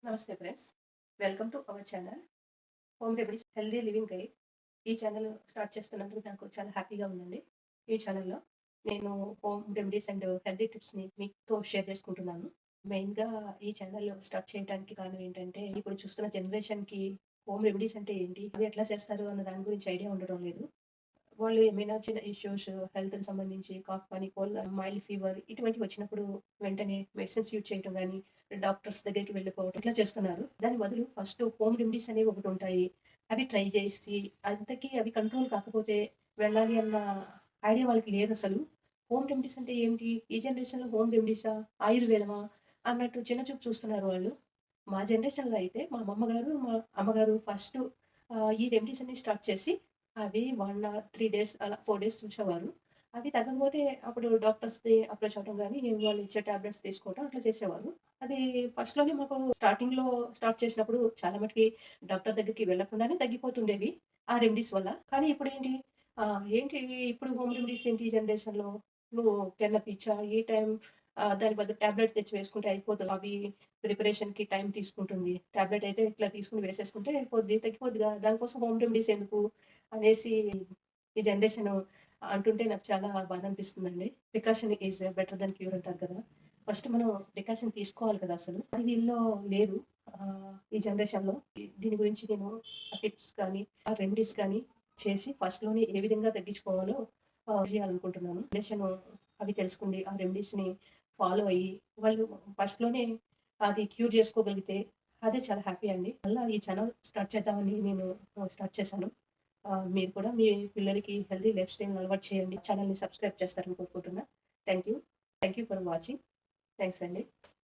నమస్తే friends. Welcome to our channel home remedies healthy living guide. ఈ channel start చేస్తున్నందుకు నాకు చాలా హ్యాపీగా ఉందండి. ఈ ఛానల్‌లో నేను హోమ్ రెమెడీస్ అండ్ హెల్తీ టిప్స్‌ని మీతో షేర్ చేసుకుంటున్నాను. మెయిన్‌గా ఈ ఛానల్ స్టార్ట్ చేయడానికి కారణం ఏంటంటే, ఇప్పుడు చూస్తున్న జనరేషన్‌కి హోమ్ రెమెడీస్ అంటే ఏంటి? అవి ఎట్లా చేస్తారు అన్న దాని గురించి ఐడియా ఉండడం లేదు. వాళ్ళు ఏమైనా చిన్న ఇష్యూస్ హెల్త్‌కి సంబంధించి కాఫ్ కానీ, కోల్డ్, మైల్డ్ ఫీవర్ ఇటువంటివి వచ్చినప్పుడు వెంటనే మెడిసిన్స్ యూజ్ చేయటం గానీ, డాక్టర్స్ దగ్గరికి వెళ్ళిపోవడం ఇట్లా చేస్తున్నారు. దాని బదులు ఫస్ట్ హోమ్ రెమెడీస్ అనేవి ఒకటుంటాయి. అవి ట్రై చేసి అంతకి అవి కంట్రోల్ కాకపోతే వెళ్ళాలి అన్న ఐడియా వాళ్ళకి లేదసలు. హోమ్ రెమెడీస్ అంటే ఏంటి? ఈ జనరేషన్‌లో హోమ్ రెమెడీసా? ఆయుర్వేదమా? అన్నట్టు చిన్న చూపు చూస్తున్నారు వాళ్ళు. మా జనరేషన్‌లో అయితే మా అమ్మమ్మగారు, మా అమ్మగారు ఫస్టు ఈ రెమెడీస్ అన్ని స్టార్ట్ చేసి అవి 1 ఆర్ 3 డేస్ అలా 4 డేస్ ఉంచేవారు. అవి తగ్గకపోతే అప్పుడు డాక్టర్స్‌ని అప్రోచ్ అవ్వడం గానీ, వాళ్ళు ఇచ్చే టాబ్లెట్స్ తీసుకోవడం అట్లా చేసేవారు. అది ఫస్ట్‌లోనే మాకు స్టార్టింగ్‌లో స్టార్ట్ చేసినప్పుడు చాలా మటికి డాక్టర్ దగ్గరికి వెళ్ళకుండానే తగ్గిపోతుండేవి ఆ రెమెడీస్ వల్ల. కానీ ఇప్పుడేంటి ఏంటి ఇప్పుడు హోమ్ రెమెడీస్ ఏంటి ఈ జనరేషన్‌లో? నువ్వు తెల్లపిచ్చా ఈ టైం దాని బదులు టాబ్లెట్ తెచ్చి వేసుకుంటే అయిపోతది. అవి ప్రిపరేషన్‌కి టైం తీసుకుంటుంది. టాబ్లెట్ అయితే ఇట్లా తీసుకొని వేసేసుకుంటే అయిపోద్ది, తగ్గిపోద్దిగా. దానికోసం హోమ్ రెమెడీస్ ఎందుకు అనేసి ఈ జనరేషన్ అంటుంటే నాకు చాలా బాధ అనిపిస్తుందండి. Precaution is better than cure అంటారు కదా! ఫస్ట్ మనం ప్రికాషన్ తీసుకోవాలి కదా అసలు. అది వీళ్ళలో లేదు. ఈ జనరేషన్‌లో. దీని గురించి నేను టిప్స్ కానీ, రెమెడీస్ కానీ చేసి ఫస్ట్‌లోనే ఏ విధంగా తగ్గించుకోవాలో చేయాలనుకుంటున్నాను. జనరేషన్ అవి తెలుసుకుంది. ఆ రెమెడీస్‌ని ఫాలో అయ్యి వాళ్ళు ఫస్ట్‌లోనే అది క్యూర్ చేసుకోగలిగితే అదే చాలా హ్యాపీ అండి. మళ్ళా ఈ ఛానల్ స్టార్ట్ చేద్దామని నేను స్టార్ట్ చేశాను. మీరు కూడా మీ పిల్లలకి హెల్తీ లైఫ్ స్టైల్‌ని అలవాటు చేయండి. ఛానెల్‌ని సబ్స్క్రైబ్ చేస్తారని కోరుకుంటున్నా. Thank you. Thank you for watching. Thanks అండి.